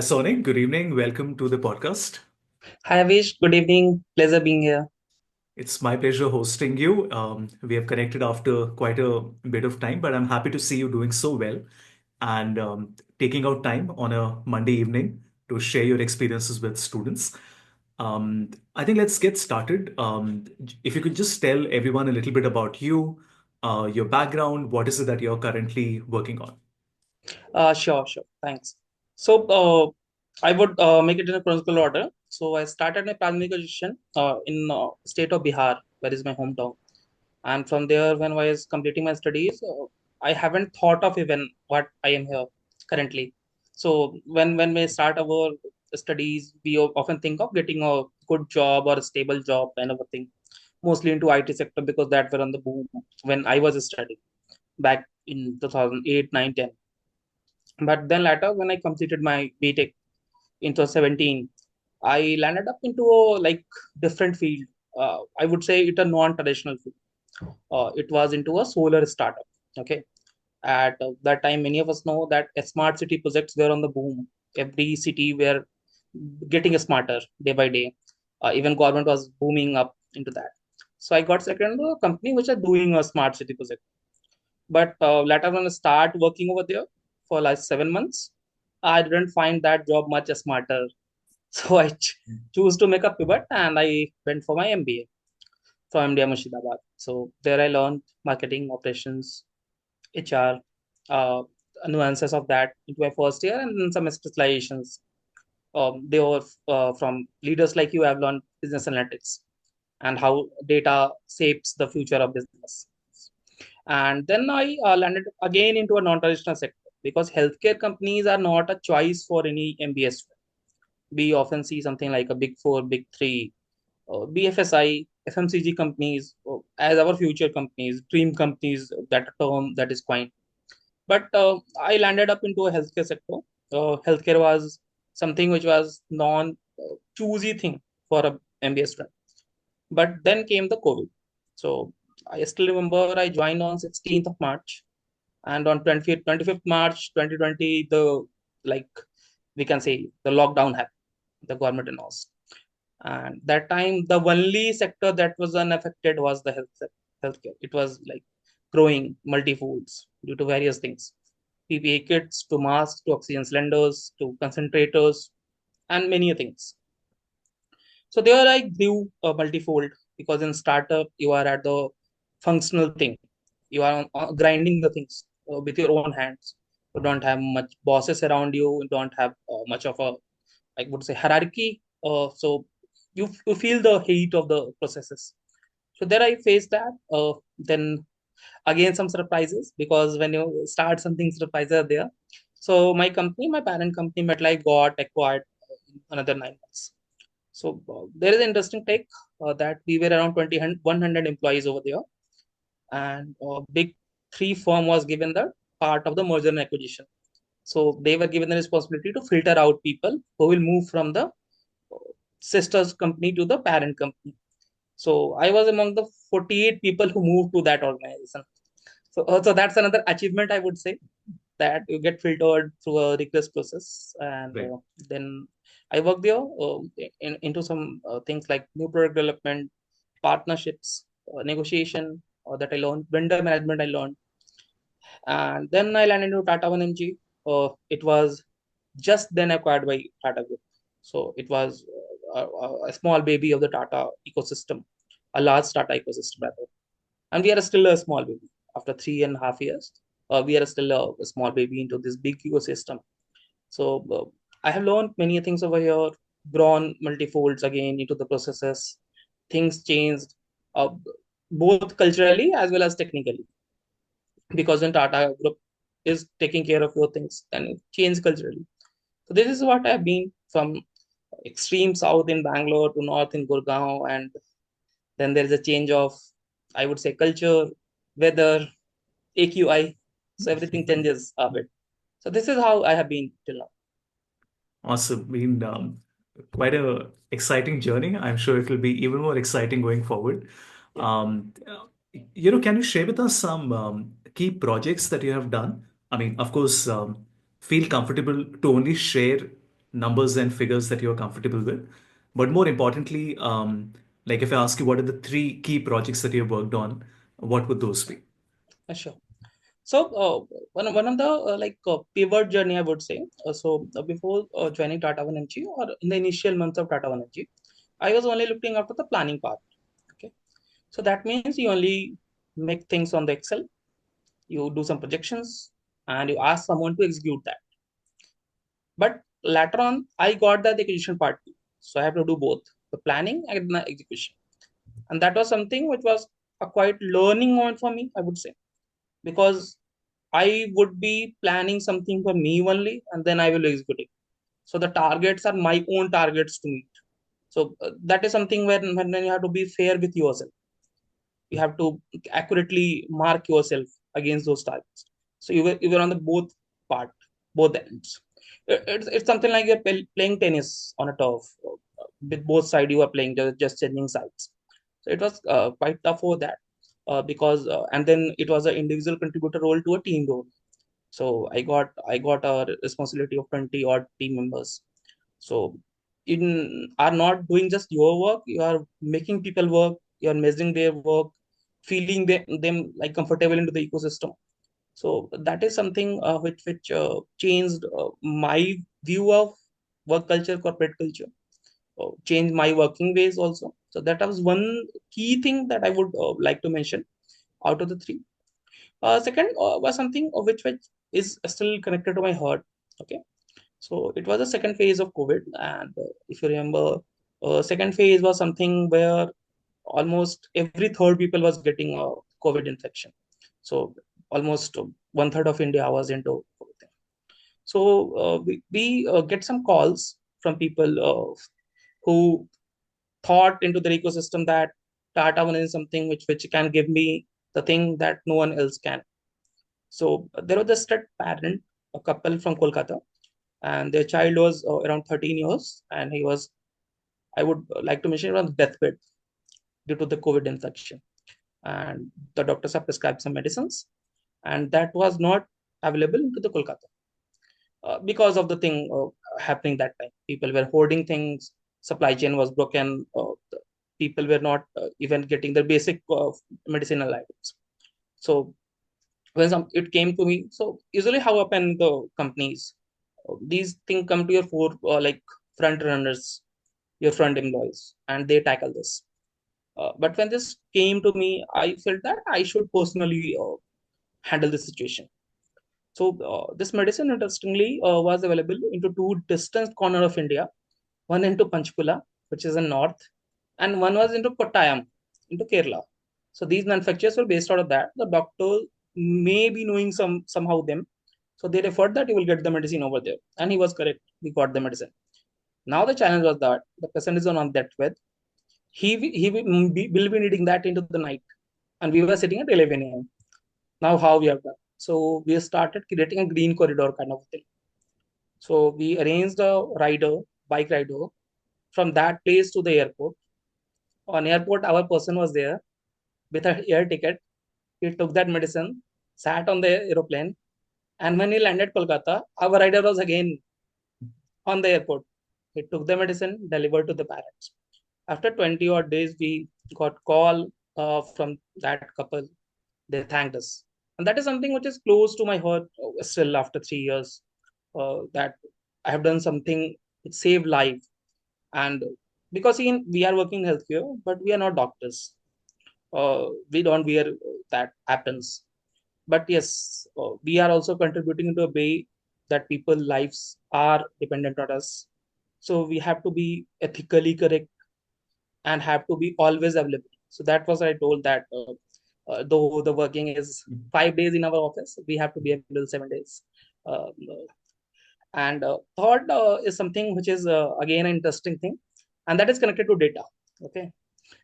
Sonik, good evening. Welcome to the podcast. Hi, Avish. Good evening. Pleasure being here. It's my pleasure hosting you. We have connected after quite a bit of time, but I'm happy to see you doing so well and taking out time on a Monday evening to share your experiences with students. I think let's get started. If you could just tell everyone a little bit about you, your background, what is it that you're currently working on? Sure. Thanks. So, I would make it in a chronological order. So, I started my primary education in state of Bihar, where is my hometown. And from there, when I was completing my studies, I haven't thought of even what I am here currently. So, when we start our studies, we often think of getting a good job or a stable job kind of a thing, mostly into IT sector because that were on the boom when I was studying back in 2008, 9, 10. But then later, when I completed my BTech in 2017, I landed up into a different field. I would say it a non-traditional field. It was into a solar startup. Okay, at that time, many of us know that smart city projects were on the boom. Every city were getting smarter day by day. Even government was booming up into that. So I got second a company which are doing a smart city project. But later when I start working over there for like 7 months, I didn't find that job much smarter. So I choose to make a pivot and I went for my MBA from MDI Murshidabad. So there I learned marketing, operations, HR, uh, nuances of that into my first year and then some specializations. They were from leaders like you have learned business analytics and how data shapes the future of business. And then I landed again into a non-traditional sector because healthcare companies are not a choice for any MBS student. We often see something like a big four, big three, BFSI, FMCG companies as our future companies, dream companies, that term that is coined. But I landed up into a healthcare sector. Healthcare was something which was non-choosy thing for a MBS student. But then came the COVID. So I still remember I joined on 16th of March and on 25th March 2020, like we can say the lockdown happened, the government announced. And that time, the only sector that was unaffected was the healthcare. It was like growing multi-folds due to various things. PPA kits to masks to oxygen cylinders to concentrators and many things. So there I grew multifold because in startup you are at the functional thing. You are grinding the things with your own hands. You don't have much bosses around you. You don't have much of a, I would say, hierarchy. So you feel the heat of the processes. So there I faced that. Then again some surprises because when you start something, surprises are there. So my company, my parent company, MetLife got acquired in another 9 months. So there is an interesting take that we were around 100 employees over there, and big three firm was given the part of the merger and acquisition. So they were given the responsibility to filter out people who will move from the sisters company to the parent company. So I was among the 48 people who moved to that organization. So that's another achievement I would say that you get filtered through a rigorous process. And Right. then I worked there into some things like new product development, partnerships, negotiation that I learned, vendor management I learned. And then I landed into Tata 1MG. It was just then acquired by Tata Group. So it was a small baby of the Tata ecosystem, a large Tata ecosystem rather. And we are still a small baby. After 3.5 years, we are still a small baby into this big ecosystem. So I have learned many things over here, grown multifolds again into the processes. Things changed uh, both culturally as well as technically because when Tata Group is taking care of your things, then it changes culturally. So this is what I've been from extreme south in Bangalore to north in Gurgaon, and then there is a change of, I would say, culture, weather, AQI. So everything changes a bit. So this is how I have been till now. Awesome. Been quite a exciting journey. I'm sure it will be even more exciting going forward. Yeah. Can you share with us some key projects that you have done? I mean, of course, feel comfortable to only share numbers and figures that you're comfortable with. But more importantly, like if I ask you what are the three key projects that you've worked on, what would those be? Sure. So one of the pivot journey I would say. Before joining Tata Energy or in the initial months of Tata Energy, I was only looking after the planning part. Okay, so that means you only make things on the Excel, you do some projections, and you ask someone to execute that. But later on, I got the execution part too. So I have to do both the planning and the execution, and that was something which was a quite learning moment for me, I would say, because I would be planning something for me only, and then I will execute it. So the targets are my own targets to meet. So that is something where when you have to be fair with yourself, you have to accurately mark yourself against those targets. So you were on the both part, both ends. It's something like you're playing tennis on a turf. With both sides, you are playing just changing sides. So it was quite tough for that because and then it was an individual contributor role to a team role. So I got a responsibility of 20 odd team members. So in are not doing just your work, you are making people work, you are measuring their work, feeling them like comfortable into the ecosystem. So that is something which changed my view of work culture, corporate culture, changed my working ways also. So that was one key thing that I would like to mention out of the three. Second was something which is still connected to my heart. Okay, so it was the second phase of COVID, and if you remember, second phase was something where almost every third people was getting a COVID infection. So almost one third of India was into COVID. So we get some calls from people who thought into their ecosystem that Tata One is something which can give me the thing that no one else can. So there was just a parent, a couple from Kolkata, and their child was around 13 years, and he was, I would like to mention, on deathbed due to the COVID infection. And the doctors have prescribed some medicines, and that was not available into the Kolkata because of the thing happening that time. People were hoarding things, supply chain was broken, people were not even getting their basic medicinal items. So when it came to me, so usually how happen the companies, these things come to your four like front runners, your front employees, and they tackle this. But when this came to me, I felt that I should personally handle the situation. So this medicine, interestingly, was available into two distant corner of India. One into Panchkula, which is in north, and one was into Kottayam, into Kerala. So these manufacturers were based out of that. The doctor may be knowing somehow them, so they referred that you will get the medicine over there, and he was correct. We got the medicine. Now the challenge was that the patient is on that bed. He will be needing that into the night, and we were sitting at 11 a.m. Now how we have done? So we started creating a green corridor kind of thing. So we arranged a bike rider from that place to the airport. On airport, our person was there with an air ticket. He took that medicine, sat on the aeroplane, and when he landed Kolkata, our rider was again on the airport. He took the medicine, delivered to the parents. After 20 odd days, we got call from that couple. They thanked us, and that is something which is close to my heart still after 3 years. That I have done something which saved life, and because we are working in healthcare, but we are not doctors. We don't wear that happens, but yes, we are also contributing into a way that people lives are dependent on us. So we have to be ethically correct and have to be always available. So that was I told that though the working is 5 days in our office, we have to be available 7 days. Uh, and third is something which is again an interesting thing, and that is connected to data. Okay,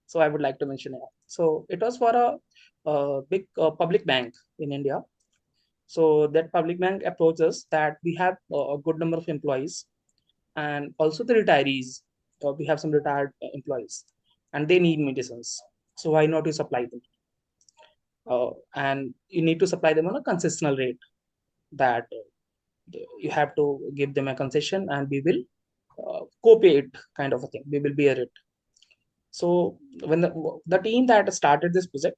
so I would like to mention it. So it was for a big public bank in India. So that public bank approached us that we have a good number of employees and also the retirees. We have some retired employees, and they need medicines. So why not you supply them? And you need to supply them on a consistent rate that you have to give them a concession, and we will. copy it kind of a thing. We will bear it. So when the team that started this project,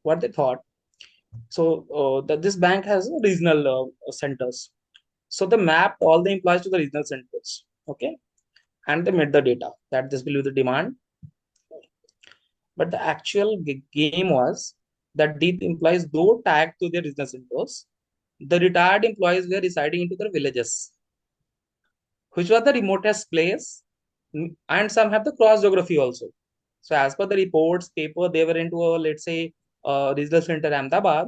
what they thought, so that this bank has regional centers. So they mapped all the employees to the regional centers. Okay, and they made the data that this will be the demand. But the actual game was that these employees, though tagged to their regional centers, the retired employees were residing into their villages, which was the remotest place, and some have the cross geography also. So as per the reports paper, they were into a, let's say, regional center Ahmedabad,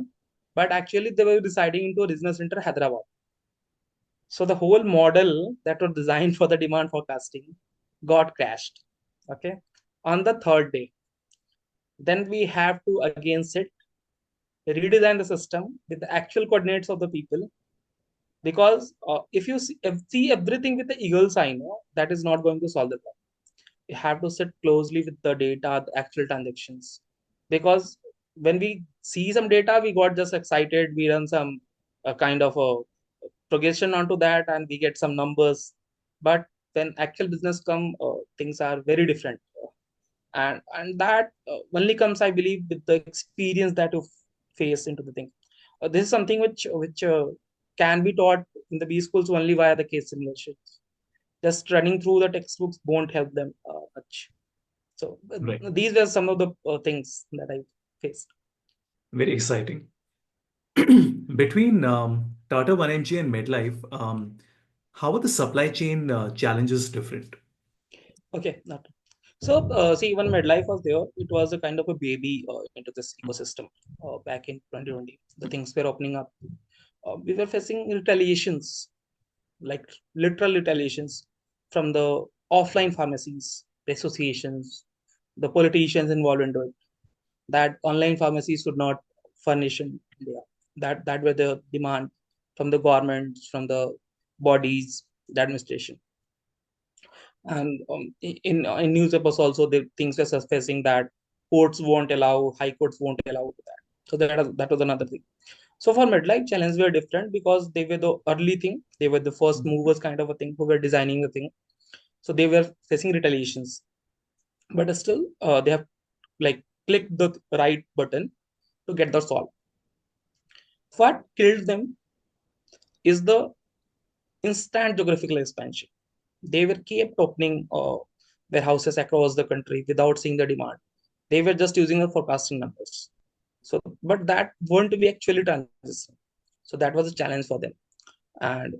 but actually they were residing into a regional center Hyderabad. So the whole model that was designed for the demand forecasting got crashed. Okay, on the third day, then we have to again sit, redesign the system with the actual coordinates of the people, because if you see everything with the eagle sign, that is not going to solve the problem. You have to sit closely with the data, the actual transactions, because when we see some data, we got just excited, we run some kind of a progression onto that, and we get some numbers. But when actual business come, things are very different, and that only comes, I believe, with the experience that you face into the thing. This is something which can be taught in the B schools only via the case simulations. Just running through the textbooks won't help them much. So Right. these were some of the things that I faced. Very exciting. Between Tata 1mg and MedLife, how are the supply chain challenges different? Okay, not so. See, when MedLife was there, it was a kind of a baby into this ecosystem. Back in 2020, the things were opening up. We were facing retaliations, like literal retaliations, from the offline pharmacies, the associations, the politicians involved into it. That online pharmacies should not furnish in India. That were the demand from the governments, from the bodies, the administration. And in newspapers also, the things were surfacing that courts won't allow, high courts won't allow that. So that was another thing. So for midlife challenge were different because they were the early thing, they were the first movers kind of a thing who were designing the thing. So they were facing retaliations, but still they have like clicked the right button to get the solve. What killed them is the instant geographical expansion. They were kept opening warehouses across the country without seeing the demand. They were just using the forecasting numbers. So, but that won't be actually transition. So that was a challenge for them, and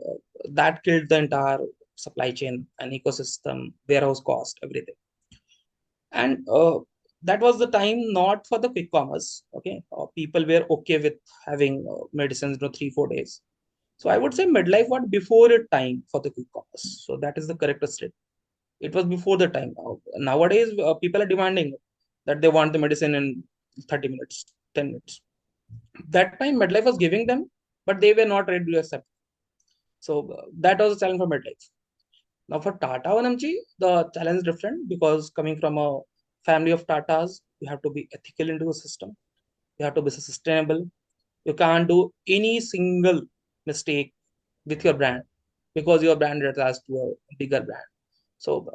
that killed the entire supply chain and ecosystem, warehouse cost, everything. And that was the time not for the quick commerce. Okay, people were okay with having medicines, 3 4 days. So I would say midlife was before a time for the quick commerce. So that is the correct state. It was before the time. Nowadays, people are demanding that they want the medicine in 30 minutes, 10 minutes. That time, midlife was giving them, but they were not ready to accept. So that was a challenge for midlife. Now for Tata 1mg, the challenge is different because coming from a family of Tatas, you have to be ethical into the system. You have to be sustainable. You can't do any single mistake with your brand because your brand is attached to a bigger brand. So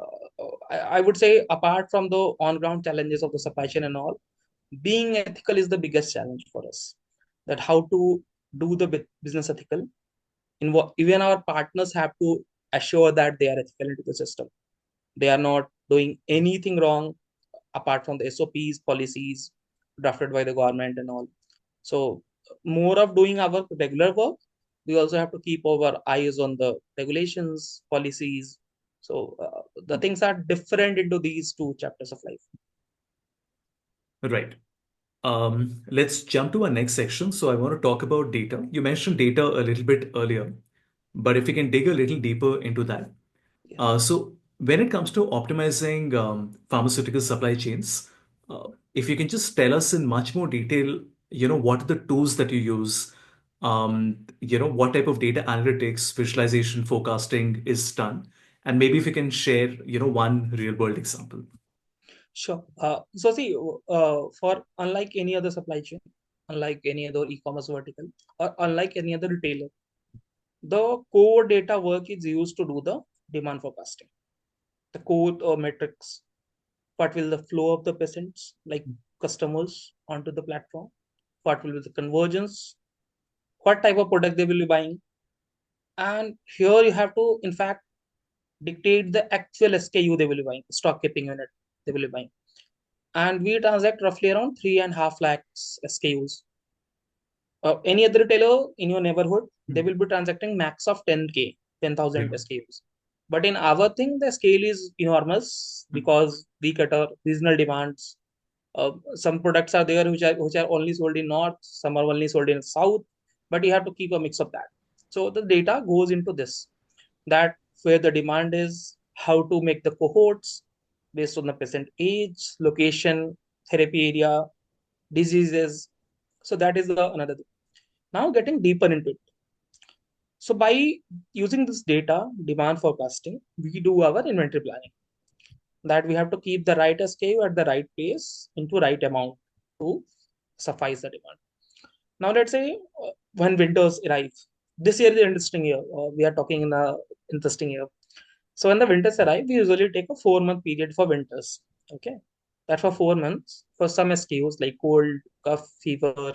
I would say apart from the on-ground challenges of the supply chain and all, being ethical is the biggest challenge for us. That how to do the business ethical. Even our partners have to assure that they are ethical into the system. They are not doing anything wrong apart from the SOPs, policies drafted by the government and all. So more of doing our regular work, we also have to keep our eyes on the regulations, policies. So the things are different into these two chapters of life. Right. Let's jump to our next section. So I want to talk about data. You mentioned data a little bit earlier, but if we can dig a little deeper into that. Yeah, So when it comes to optimizing pharmaceutical supply chains, if you can just tell us in much more detail, what are the tools that you use? What type of data analytics, visualization, forecasting is done, and maybe if you can share, one real world example. sure. So see, for unlike any other supply chain, unlike any other e-commerce vertical, or unlike any other retailer, the core data work is used to do the demand forecasting. the core metrics. What will the flow of the patients, like customers, onto the platform? What will be the convergence? What type of product they will be buying? And here you have to, in fact, dictate the actual SKU they will be buying, stock keeping unit they will be buying. And we transact roughly around 3.5 lakhs SKUs. Any other retailer in your neighborhood, they will be transacting max of 10K, Yeah. 10,000 SKUs. But in our thing, the scale is enormous because we cater regional demands. Some products are there which are only sold in north, some are only sold in south, but you have to keep a mix of that. So the data goes into this, that where the demand is, how to make the cohorts based on the patient age, location, therapy area, diseases. So that is the another thing. Now getting deeper into it. So by using this data, demand forecasting, we do our inventory planning. That we have to keep the right SKU at the right place into right amount to suffice the demand. Now let's say when winters arrive, this year is an interesting year. We are talking in a interesting year. So when the winters arrive, we usually take a 4 month period for winters. Okay, that for 4 months for some SKUs like cold, cough, fever,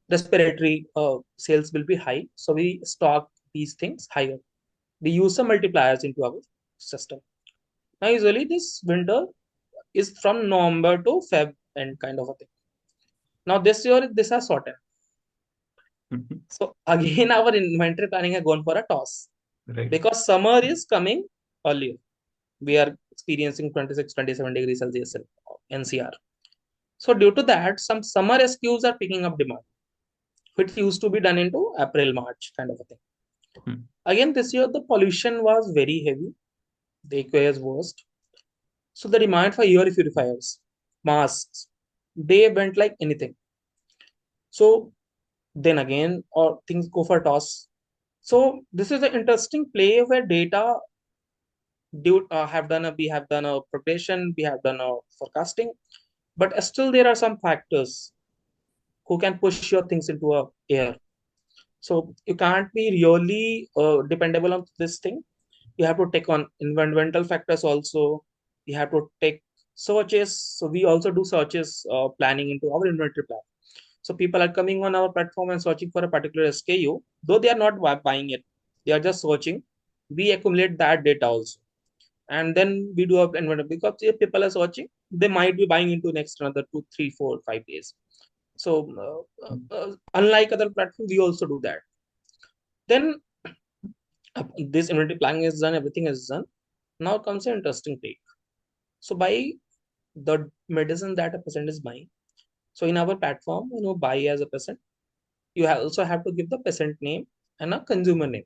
respiratory sales will be high. So we stock these things higher. We use some multipliers into our system. Now usually this winter is from November to Feb and kind of a thing. Now this year this has sorted. Mhm. So again our inventory planning has gone for a toss Right. because summer is coming earlier. We are experiencing 26, 27 degrees Celsius in NCR. So due to that, some summer SKUs are picking up demand, which used to be done into April, March kind of a thing. Hmm. Again, this year the pollution was very heavy. The aquarius worst. So the demand for air purifiers, masks, they went like anything. So then again, or things go for toss. So this is an interesting play where data we have done a progression, we have done a forecasting, but still there are some factors who can push your things into a air. So you can't be really dependable on this thing. You have to take on environmental factors also. You have to take searches. So we also do searches planning into our inventory plan. So people are coming on our platform and searching for a particular SKU, though they are not buying it. They are just searching. We accumulate that data also. And then we do a inventory because if people are searching, they might be buying into next another 2, 3, 4, 5 days. So unlike other platforms, we also do that. Then this inventory planning is done, everything is done. Now comes an interesting take. So by the medicine that a patient is buying, so in our platform, buy as a patient, you also have to give the patient name and a consumer name.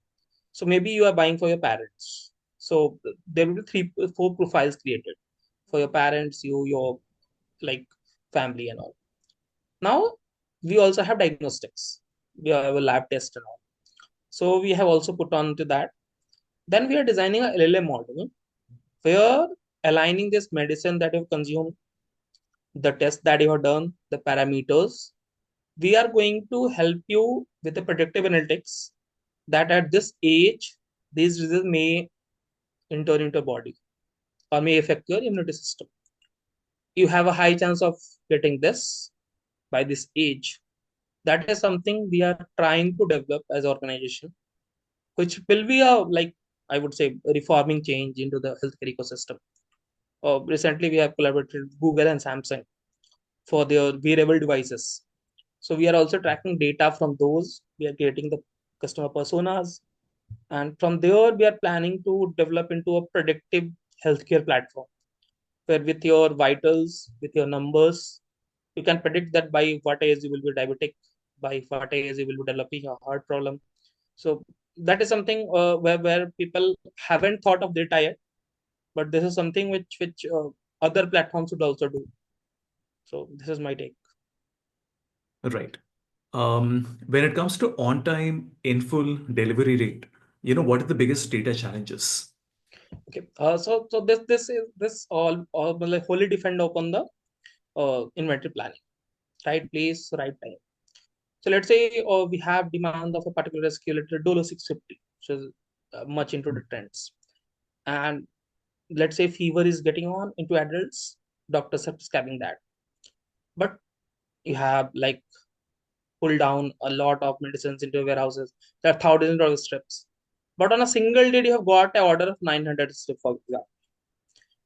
So maybe you are buying for your parents. So there will be 4 profiles created for your parents, your like family and all. Now we also have diagnostics. We have a lab test and all. So we have also put on to that. Then we are designing a LLM model where aligning this medicine that you've consumed, the test that you have done, the parameters, we are going to help you with the predictive analytics that at this age, these diseases may enter into body or may affect your immunity system. You have a high chance of getting this by this age. That is something we are trying to develop as an organization, which will be a I would say a reforming change into the healthcare ecosystem. Recently, we have collaborated with Google and Samsung for their wearable devices. So we are also tracking data from those. We are creating the customer personas, and from there we are planning to develop into a predictive healthcare platform where with your vitals, with your numbers, you can predict that by what age you will be diabetic, by what age you will be developing a heart problem. So that is something where people haven't thought of data yet, but this is something which other platforms should also do. So this is my take. Right. When it comes to on-time in full delivery rate, what are the biggest data challenges? Okay. So this all like wholly depend upon the inventory planning, right place, right time. So let's say we have demand of a particular SKU, let's say $650, which is much into the trends, and let's say fever is getting on into adults, doctors are prescribing that. But you have like pull down a lot of medicines into warehouses. There are thousands of strips. But on a single day, you have got an order of 900 strips, for example.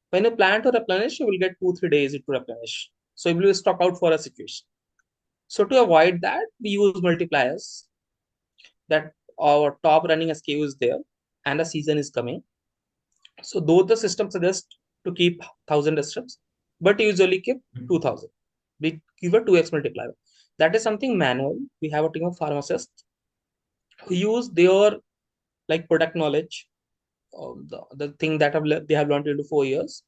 When you plan to replenish, you will get 2 3 days to replenish. So you will stock out for a situation. So to avoid that, we use multipliers that our top running SKU is there and the season is coming. So though the system suggests to keep 1,000 strips, but usually keep 2,000. We give a 2x multiplier. That is something manual. We have a team of pharmacists who use their like product knowledge, the thing that they have learned into 4 years,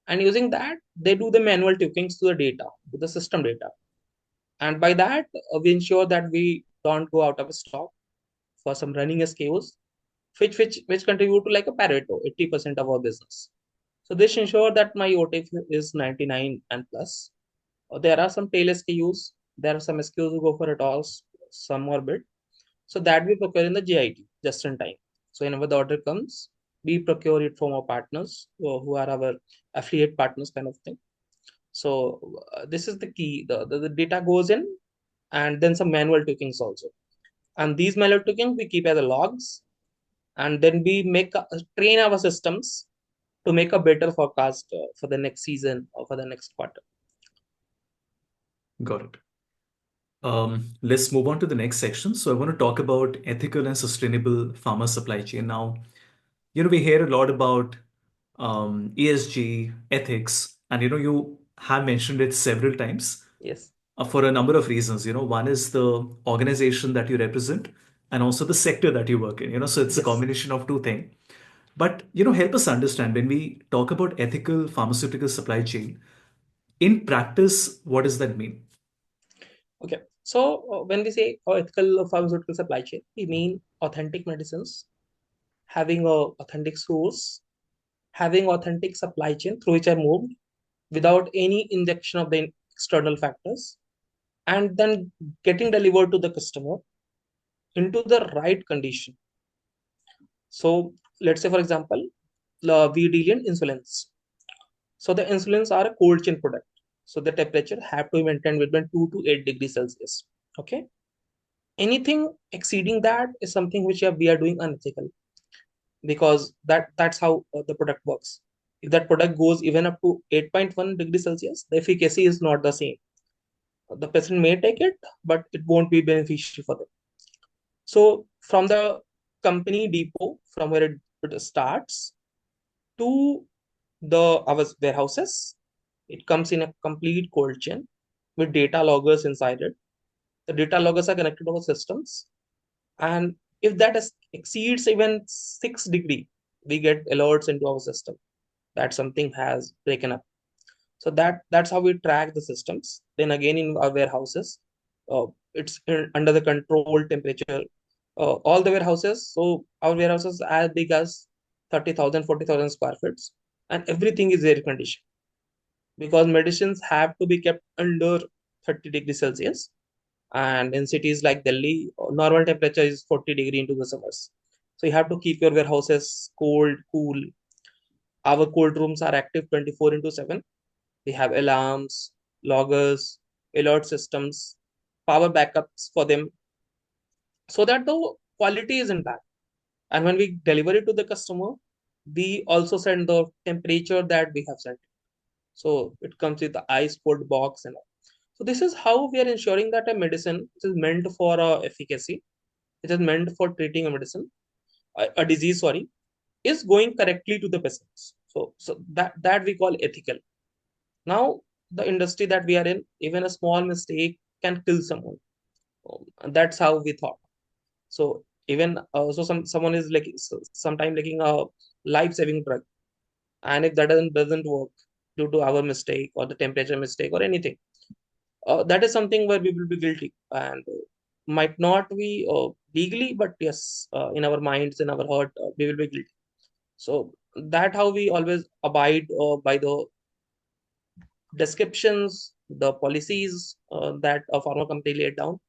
and using that they do the manual tweakings to the data, to the system data, and by that we ensure that we don't go out of stock for some running SKUs, which contribute to like a Pareto, 80% of our business. So this ensure that my OTF is 99 and plus. There are some tail SKUs. There are some SKUs who go for it all, some more bit. So that we procure in the GIT just in time. So whenever the order comes, we procure it from our partners who are our affiliate partners kind of thing. So this is the key. The data goes in and then some manual tweakings also. And these manual tweakings we keep as a logs, and then we train our systems to make a better forecast for the next season or for the next quarter. Got it. Let's move on to the next section. So I want to talk about ethical and sustainable pharma supply chain. Now, we hear a lot about ESG, ethics, and you have mentioned it several times Yes. for a number of reasons. One is the organization that you represent and also the sector that you work in. So it's a Yes. combination of two things. But, help us understand when we talk about ethical pharmaceutical supply chain, in practice, what does that mean? Okay. So when we say ethical pharmaceutical supply chain, we mean authentic medicines, having a authentic source, having authentic supply chain through which are moved without any injection of the external factors, and then getting delivered to the customer into the right condition. So let's say, for example, we deal in insulins. So the insulins are a cold chain product. So the temperature have to be maintained between 2 to 8 degrees Celsius. Okay. Anything exceeding that is something which we are doing unethical, because that's how the product works. If that product goes even up to 8.1 degrees Celsius, the efficacy is not the same. The patient may take it, but it won't be beneficial for them. So from the company depot, from where it starts to our warehouses, it comes in a complete cold chain with data loggers inside it. The data loggers are connected to our systems, and if that exceeds even 6 degree, we get alerts into our system that something has breaken up. So that's how we track the systems. Then again in our warehouses, it's under the controlled temperature. All the warehouses, so our warehouses are as big as 30,000, 40,000 square feet, and everything is air conditioned, because medicines have to be kept under 30 degrees Celsius. And in cities like Delhi, normal temperature is 40 degree into the summers. So you have to keep your warehouses cold, cool. Our cold rooms are active 24 into 7. We have alarms, loggers, alert systems, power backups for them, so that the quality is intact. And when we deliver it to the customer, we also send the temperature that we have sent. So it comes with the ice cold box and all. So this is how we are ensuring that a medicine which is meant for efficacy, which is meant for treating a disease, sorry, is going correctly to the patients. So that we call ethical. Now, the industry that we are in, even a small mistake can kill someone. And that's how we thought. So even someone is like sometime making a life-saving drug, and if that doesn't work due to our mistake or the temperature mistake or anything, that is something where we will be guilty, and might not be legally, but yes, in our minds, in our heart, we will be guilty. So that how we always abide by the descriptions, the policies that a pharma company laid down,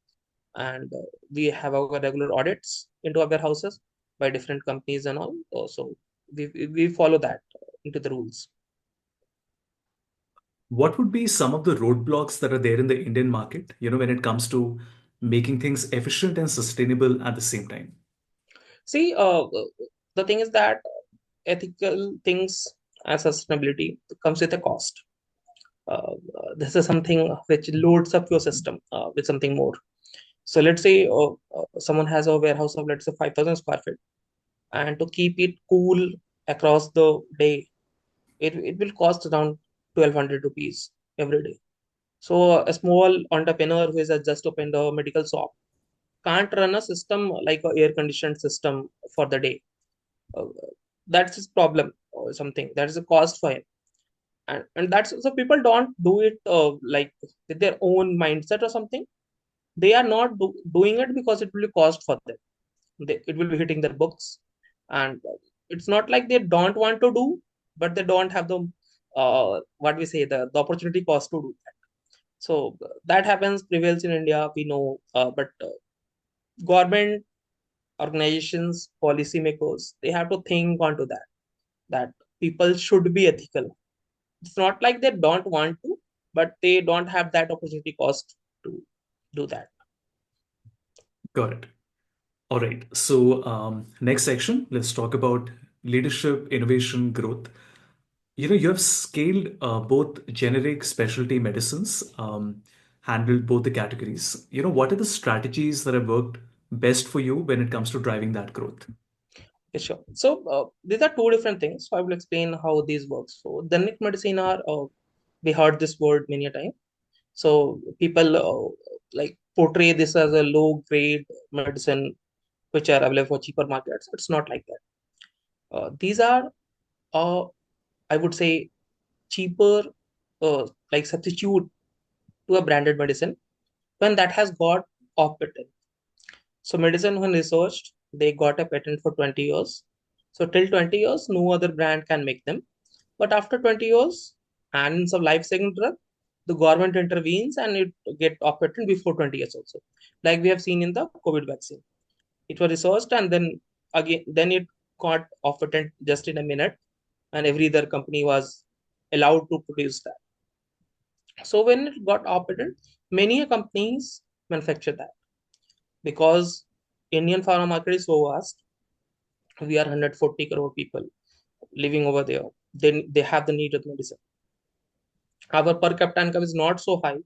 and we have our regular audits into our warehouses by different companies and all. So we follow that. into the rules. What would be some of the roadblocks that are there in the Indian market, when it comes to making things efficient and sustainable at the same time? See, the thing is that ethical things and sustainability comes with a cost. This is something which loads up your system with something more. So let's say someone has a warehouse of, let's say, 5,000 square feet, and to keep it cool across the day, it will cost around 1,200 rupees every day. So a small entrepreneur who has just opened a medical shop can't run a system like a air conditioned system for the day. Uh, that's his problem or something. That is a cost for him. And that's so people don't do it like with their own mindset or something. They are not doing it because it will be cost for them. It will be hitting their books, and it's not like they don't want to do, but they don't have the what we say, the opportunity cost to do that. So that happens prevails in India, we know, but government organizations, policymakers, they have to think onto that people should be ethical. It's not like they don't want to, but they don't have that opportunity cost to do that. Got it. All right. So, next section, let's talk about leadership, innovation, growth. You have scaled both generic specialty medicines, handled both the categories. What are the strategies that have worked best for you when it comes to driving that growth? Okay, sure. So these are two different things. So I will explain how these works. So generic medicine are we heard this word many a time. So people like portray this as a low grade medicine which are available for cheaper markets. It's not like that. These are uh, I would say cheaper like substitute to a branded medicine when that has got off patent. So medicine when researched, they got a patent for 20 years. So till 20 years, no other brand can make them. But after 20 years, and in some life-saving drug, the government intervenes and it get off patent before 20 years also. Like we have seen in the COVID vaccine. It was researched and then it got off patent just in a minute, and every other company was allowed to produce that. So when it got off patent, many companies manufacture that because Indian pharma market is so vast. We are 140 crore people living over there. Then they have the need of medicine. Our per capita income is not so high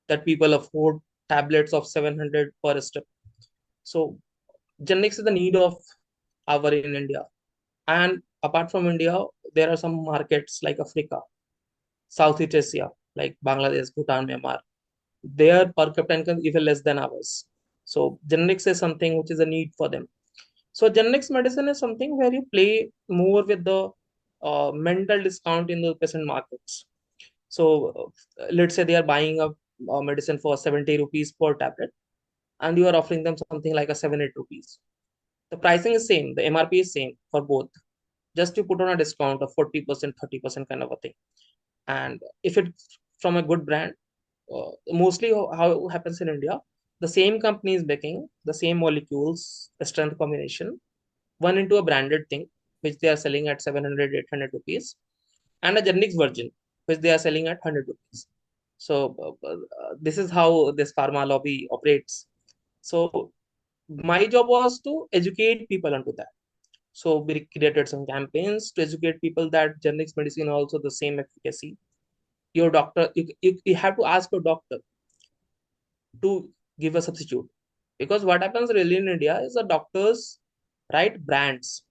that people afford tablets of 700 per step. So generics is the need of our in India. And apart from India, there are some markets like Africa, Southeast Asia, like Bangladesh, Bhutan, Myanmar. Their per capita income is even less than ours. So generics is something which is a need for them. So generics medicine is something where you play more with the mental discount in the patient markets. So let's say they are buying a medicine for 70 rupees per tablet, and you are offering them something like a 7 8 rupees. The pricing is same, the MRP is same for both. Just you put on a discount of 40%, 30% kind of a thing. And if it's from a good brand, mostly how it happens in India, the same company is making the same molecules, the strength combination, one into a branded thing, which they are selling at 700, 800 rupees, and a generic version, which they are selling at 100 rupees. So this is how this pharma lobby operates. So my job was to educate people onto that. So we created some campaigns to educate people that generic medicine also the same efficacy. Your doctor, you have to ask your doctor to give a substitute. Because what happens really in India is the doctors write brands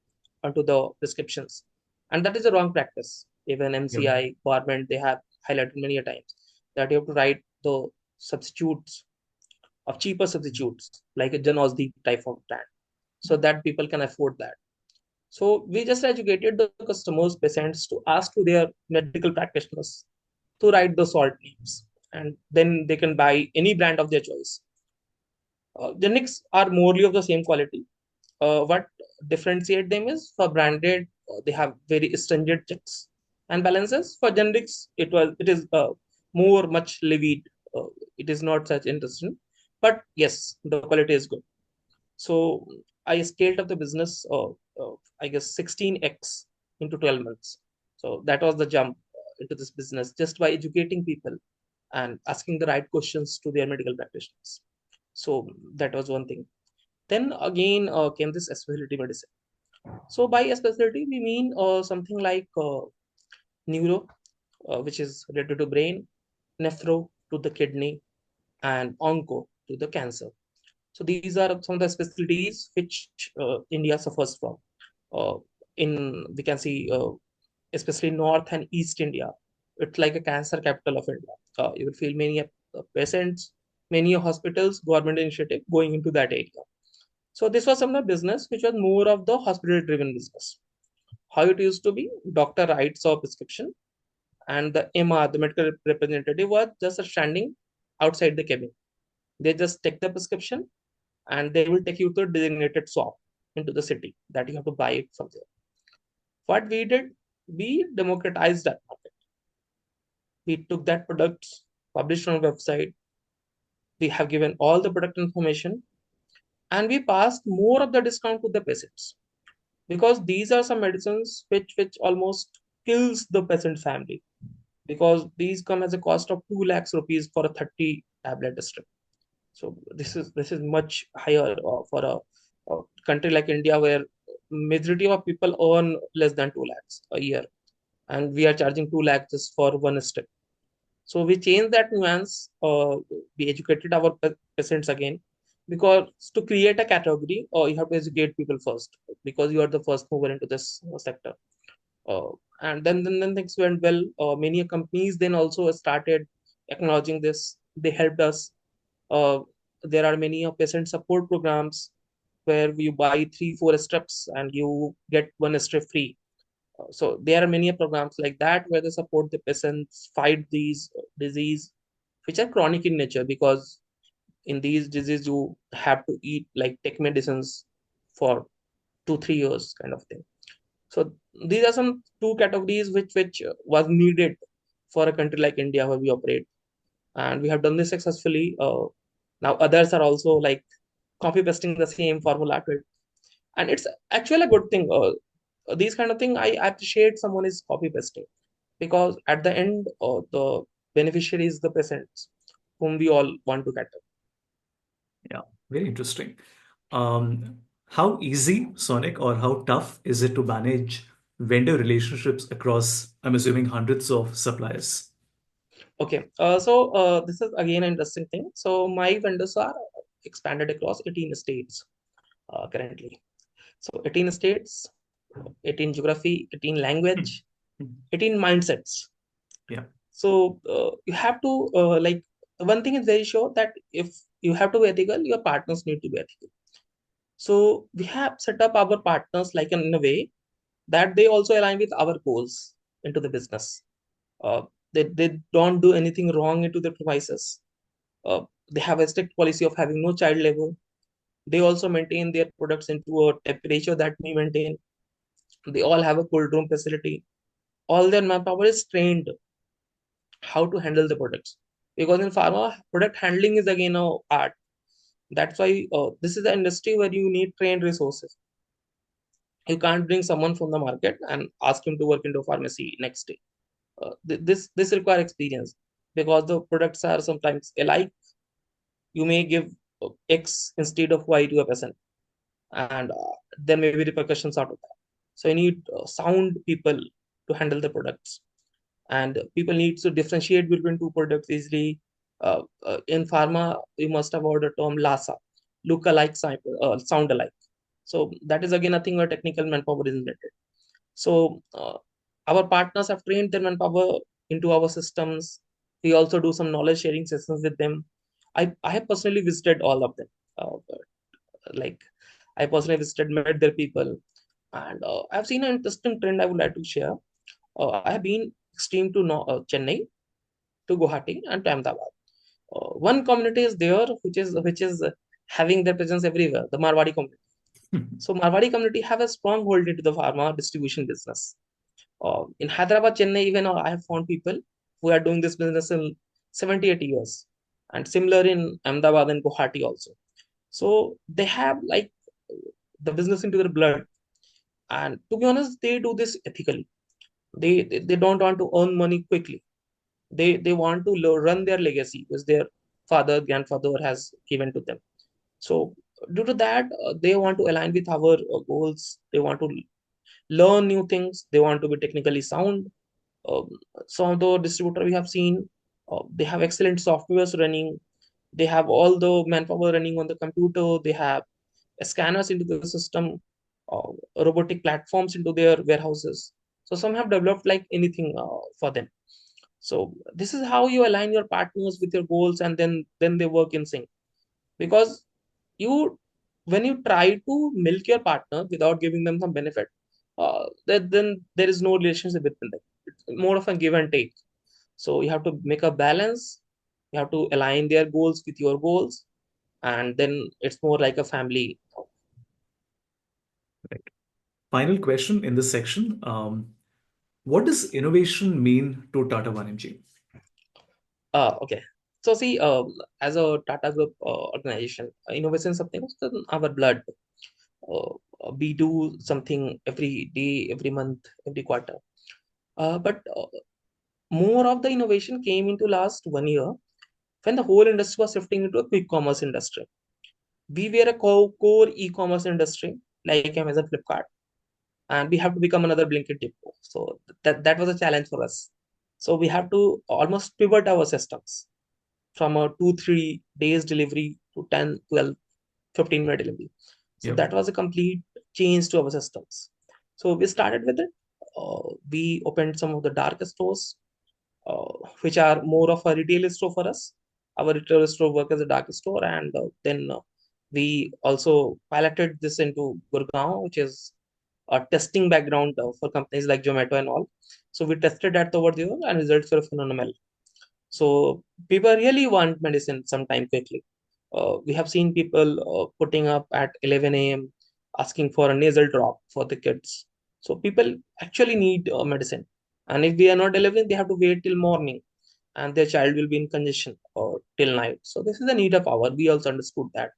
onto the prescriptions. And that is a wrong practice. Even Yep. MCI, government, they have highlighted many a times that you have to write the substitutes of cheaper substitutes, like a Janosdeep type of brand, so that people can afford that. So we just educated the customers, patients to ask to their medical practitioners to write the salt names, and then they can buy any brand of their choice. Generics are morely of the same quality. What differentiate them is for branded, they have very stringent checks and balances. For generics, it is more much levied. It is not such interesting, but yes, the quality is good. So I scaled up the business, I guess 16x into 12 months. So that was the jump into this business, just by educating people and asking the right questions to their medical practitioners. So that was one thing. Then again came this specialty medicine. So by specialty, we mean something like neuro, which is related to brain, nephro to the kidney, and onco to the cancer. So these are some of the specialties which India suffers from. Uh, we can see, especially North and East India, it's like a cancer capital of India. You will feel many patients, many hospitals, government initiative going into that area. So this was some of the business which was more of the hospital-driven business. How it used to be, doctor writes a prescription, and the MR, the medical representative, was just standing outside the cabin. They just take the prescription and they will take you to a designated shop into the city that you have to buy it from there. What we did, we democratized that market. We took that product, published on a website. We have given all the product information, and we passed more of the discount to the patients, because these are some medicines which almost kills the patient family, because these come as a cost of 2 lakhs rupees for a 30 tablet strip. So this is much higher for a country like India, where majority of people earn less than 2 lakhs a year, and we are charging 2 lakhs just for one strip. So we changed that nuance. We educated our patients again, because to create a category, you have to educate people first, because you are the first mover into this sector. Uh, and then things went well. Many companies then also started acknowledging this. They helped us. Uh, there are many patient support programs where you buy 3 4 strips and you get one strip free. So there are many programs like that where they support the patients fight these disease which are chronic in nature, because in these diseases you have to eat, like, take medicines for 2 3 years kind of thing. So these are some two categories which was needed for a country like India where we operate, and we have done this successfully. Now others are also like copy pasting the same formula to it, and it's actually a good thing. These kind of thing, I appreciate someone is copy pasting, because at the end, the beneficiary is the patients whom we all want to cater. Yeah, very interesting. How easy, Sonic, or how tough is it to manage vendor relationships across, I'm assuming, hundreds of suppliers? Okay, this is again an interesting thing. So my vendors are expanded across 18 states currently. So 18 states, 18 geography, 18 Hmm. language, Hmm. 18 mindsets. Yeah. So you have to one thing is very sure, that if you have to be ethical, your partners need to be ethical. So we have set up our partners like in a way that they also align with our goals into the business. Uh, they don't do anything wrong into the premises. They have a strict policy of having no child labor. They also maintain their products into a temperature that we maintain. They all have a cold room facility. All their manpower is trained how to handle the products. Because in pharma, product handling is again a art. That's why this is the industry where you need trained resources. You can't bring someone from the market and ask him to work into a pharmacy next day. This require experience, because the products are sometimes alike. You may give X instead of Y to a person, and there may be repercussions out of that. So you need sound people to handle the products, and people need to differentiate between two products easily. In pharma, you must have heard the term LASA, look alike, sound alike. So that is again a thing where technical manpower is needed. So our partners have trained their manpower into our systems. We also do some knowledge sharing sessions with them. I have personally visited all of them. Like, I personally visited, met their people, and I've seen an interesting trend I would like to share. I have been extreme to Chennai, to Guwahati, and to Ahmedabad. One community is there which is having their presence everywhere. The Marwadi community. So Marwadi community have a strong hold into the pharma distribution business. In Hyderabad, Chennai, even I have found people who are doing this business in 70, 80 years. And similar in Ahmedabad and Guwahati also. So they have like the business into their blood. And to be honest, they do this ethically. They don't want to earn money quickly. They want to run their legacy, which their father, grandfather has given to them. So due to that, they want to align with our goals. They want to learn new things. They want to be technically sound. Um, some of the distributor we have seen, they have excellent softwares running. They have all the manpower running on the computer. They have scanners into the system, uh, robotic platforms into their warehouses. So some have developed like anything for them. So this is how you align your partners with your goals, and then they work in sync. Because you, when you try to milk your partner without giving them some benefit, then there is no relationship between them. It's more of a give and take. So you have to make a balance. You have to align their goals with your goals, and then it's more like a family. Right. Final question in this section. What does innovation mean to Tata 1mg? Okay. So see, as a Tata Group organization, innovation is something that's in our blood. We do something every day, every month, every quarter. But more of the innovation came into last 1 year when the whole industry was shifting into a quick commerce industry. We were a core e-commerce industry like Amazon, Flipkart, and we have to become another Blinkit depot. So that was a challenge for us. So we have to almost pivot our systems from a 2 3 days delivery to 10 12 15-minute delivery. So Yep. that was a complete change to our systems. So we started with it. We opened some of the dark stores, which are more of a retail store for us. Our retail store work as a dark store, and then we also piloted this into Gurgaon, which is a testing background for companies like Zomato and all. So we tested that over there, and results were phenomenal. So people really want medicine sometime quickly. We have seen people putting up at 11 a.m. asking for a nasal drop for the kids. So people actually need medicine. And if we are not delivering, they have to wait till morning, and their child will be in congestion till night. So this is the need of hour. We also understood that.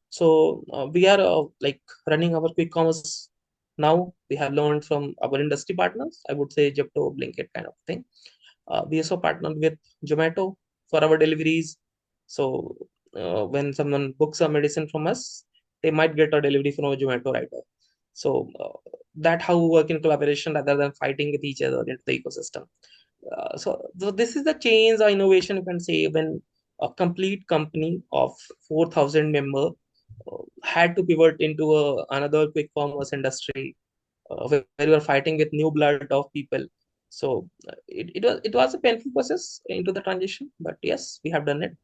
So we are like running our quick commerce now. We have learned from our industry partners. I would say Jepto, Blinkit kind of thing. We also partnered with Zomato for our deliveries. So when someone books a medicine from us, they might get a delivery from a Zomato rider. So that how we work in collaboration rather than fighting with each other into the ecosystem. So this is the change or innovation you can say when a complete company of 4,000 member had to pivot into another quick commerce industry where we were fighting with new blood of people. So it was a painful process into the transition, but yes, we have done it.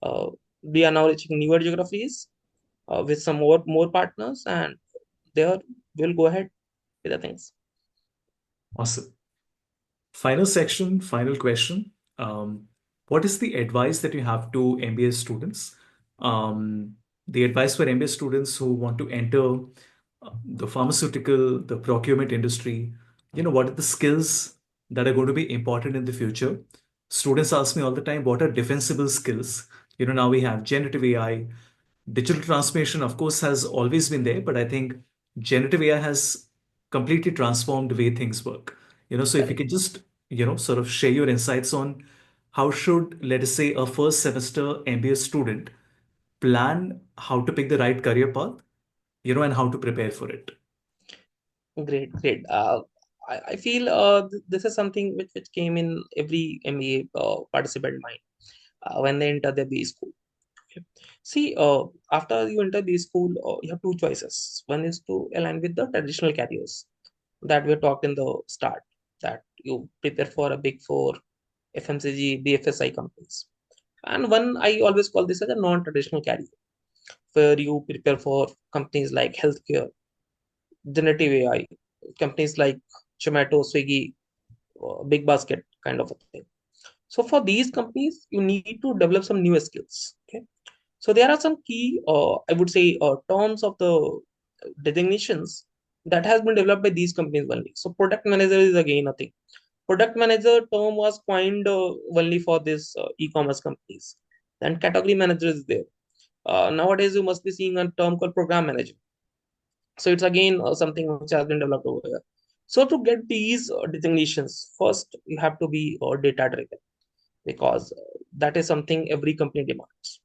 Uh, we are now reaching newer geographies with some more partners, and there we'll go ahead with the things. Awesome. Final section, final question. What is the advice that you have to MBA students? Um, the advice for MBA students who want to enter the pharmaceutical, the procurement industry, what are the skills that are going to be important in the future? Students ask me all the time, what are defensible skills? Now we have generative AI. Digital transformation, of course, has always been there, but I think generative AI has completely transformed the way things work. So if you Correct. could just, sort of share your insights on how should, let us say, a first semester MBA student plan how to pick the right career path, and how to prepare for it. Great, great. I feel this is something which came in every MBA participant mind when they enter the B school. Okay. See, after you enter B school, you have two choices. One is to align with the traditional careers that we talked in the start, that you prepare for a big four FMCG, BFSI companies. And one, I always call this as a non-traditional career, where you prepare for companies like healthcare, generative AI, companies like Zomato, Swiggy, Big Basket kind of a thing. So for these companies, you need to develop some new skills. Okay. So there are some key, I would say, terms of the designations that has been developed by these companies only. So product manager is again a thing. Product manager term was coined only for this e-commerce companies. Then category manager is there. Nowadays, you must be seeing a term called program manager. So it's again something which has been developed over here. So to get these designations, first you have to be data driven, because that is something every company demands.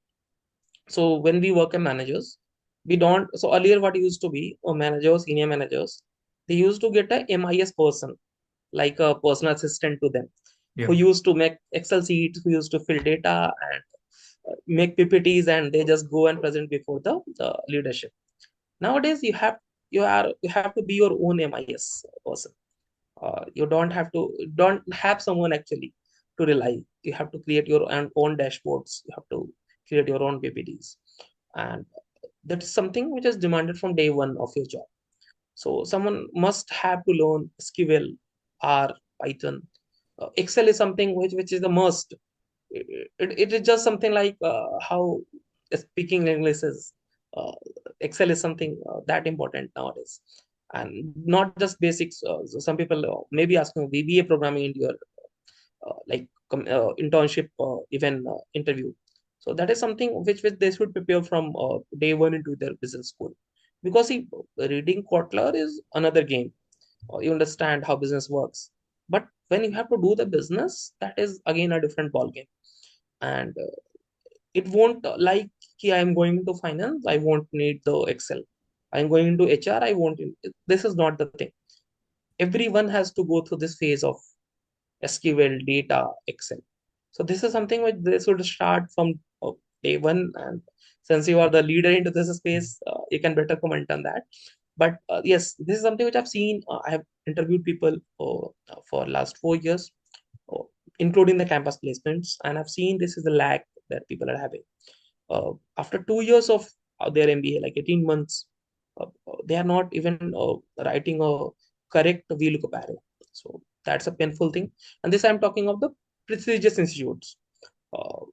So when we work as managers, we don't. So earlier, what used to be managers, senior managers, they used to get a MIS person, like a personal assistant to them, Yeah. who used to make Excel sheets, who used to fill data and make PPTs, and they just go and present before the leadership. Nowadays, you have to be your own MIS person. You don't have someone actually to rely. You have to create your own dashboards. You have to create your own PPTs, and that is something which is demanded from day one of your job. So someone must have to learn SQL, R, Python. Excel is something which is the must. It is just something like how speaking English is. Uh, Excel is something that important nowadays, and not just basics. So some people may be asking VBA programming into your internship, even interview. So that is something which they should prepare from day one into their business school, because see, reading Kotler is another game. You understand how business works, but when you have to do the business, that is again a different ball game. And it won't like ki I'm going into finance, I won't need the Excel. I'm going into HR, I won't. This is not the thing. Everyone has to go through this phase of SQL, data, Excel. So this is something which they should start from day one. And since you are the leader into this space, you can better comment on that. But yes, this is something which I've seen. I have interviewed people for last 4 years, uh, including the campus placements, and I've seen this is the lag that people are having. After 2 years of their MBA, like 18 months, they are not even writing a correct VLOOKUP array. So that's a painful thing. And this I'm talking of the prestigious institutes,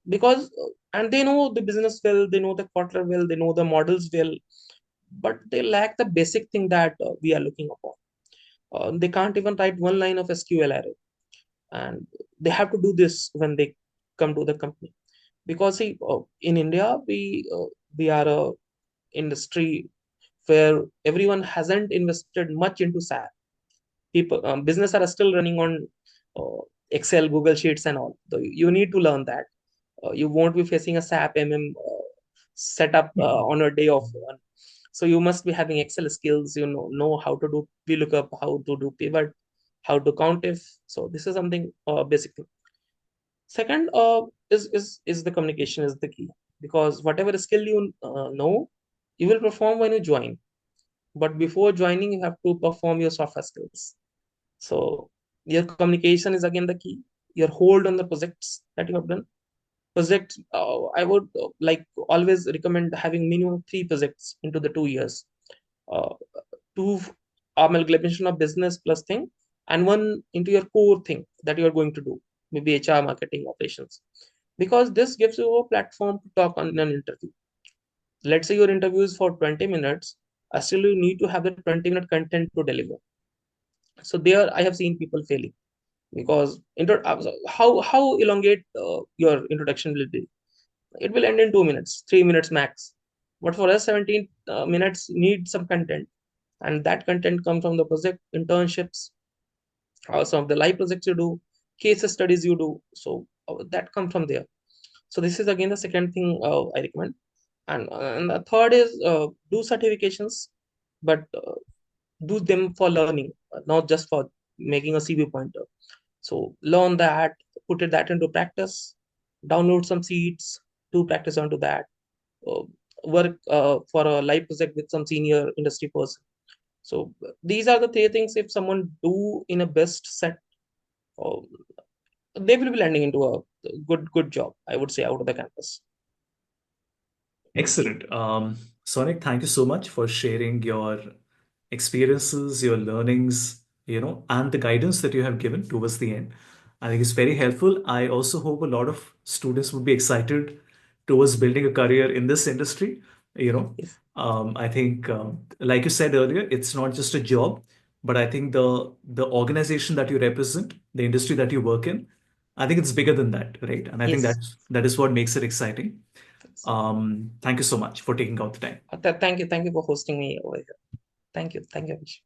because and they know the business well, they know the quarter well, they know the models well, but they lack the basic thing that we are looking upon. They can't even write one line of SQL array, and they have to do this when they come to the company. Because see, in India, we are a industry where everyone hasn't invested much into SAP. People, business are still running on Excel, Google Sheets, and all. So you need to learn that. You won't be facing a SAP setup on a day of one. So you must be having Excel skills. You know how to do VLOOKUP, how to do pivot, how to count if. So this is something basic. Second, is the communication is the key, because whatever skill you know, you will perform when you join. But before joining, you have to perform your software skills. So your communication is again the key. Your hold on the projects that you have done. Projects, I would like always recommend having minimum 3 projects into the 2 years. Uh, Two amalgamation of business plus thing, and one into your core thing that you are going to do, maybe HR, marketing, operations, because this gives you a platform to talk on an interview. Let's say your interview is for 20 minutes, still you need to have the 20-minute content to deliver. So there I have seen people failing, because how elongate your introduction will be. It will end in 2 minutes, 3 minutes max. But for us, 17 minutes need some content, and that content comes from the project, internships, some of the live projects you do, case studies you do. So that comes from there. So this is again the second thing I recommend. And the third is do certifications, but do them for learning, not just for making a CV pointer. So learn that, put that into practice, download some seeds, do practice onto that, uh, work for a live project with some senior industry person. So these are the 3 things. If someone do in a best set, uh, they will be landing into a good job, I would say, out of the campus. Excellent. Sonic, thank you so much for sharing your experiences, your learnings, and the guidance that you have given towards the end. I think it's very helpful. I also hope a lot of students would be excited towards building a career in this industry. You know, Yes, I think, like you said earlier, it's not just a job, but I think the organization that you represent, the industry that you work in, I think it's bigger than that, right? And I think yes. that is what makes it exciting. So, Thank you so much for taking out the time. thank you for hosting me over here. Thank you, Amish.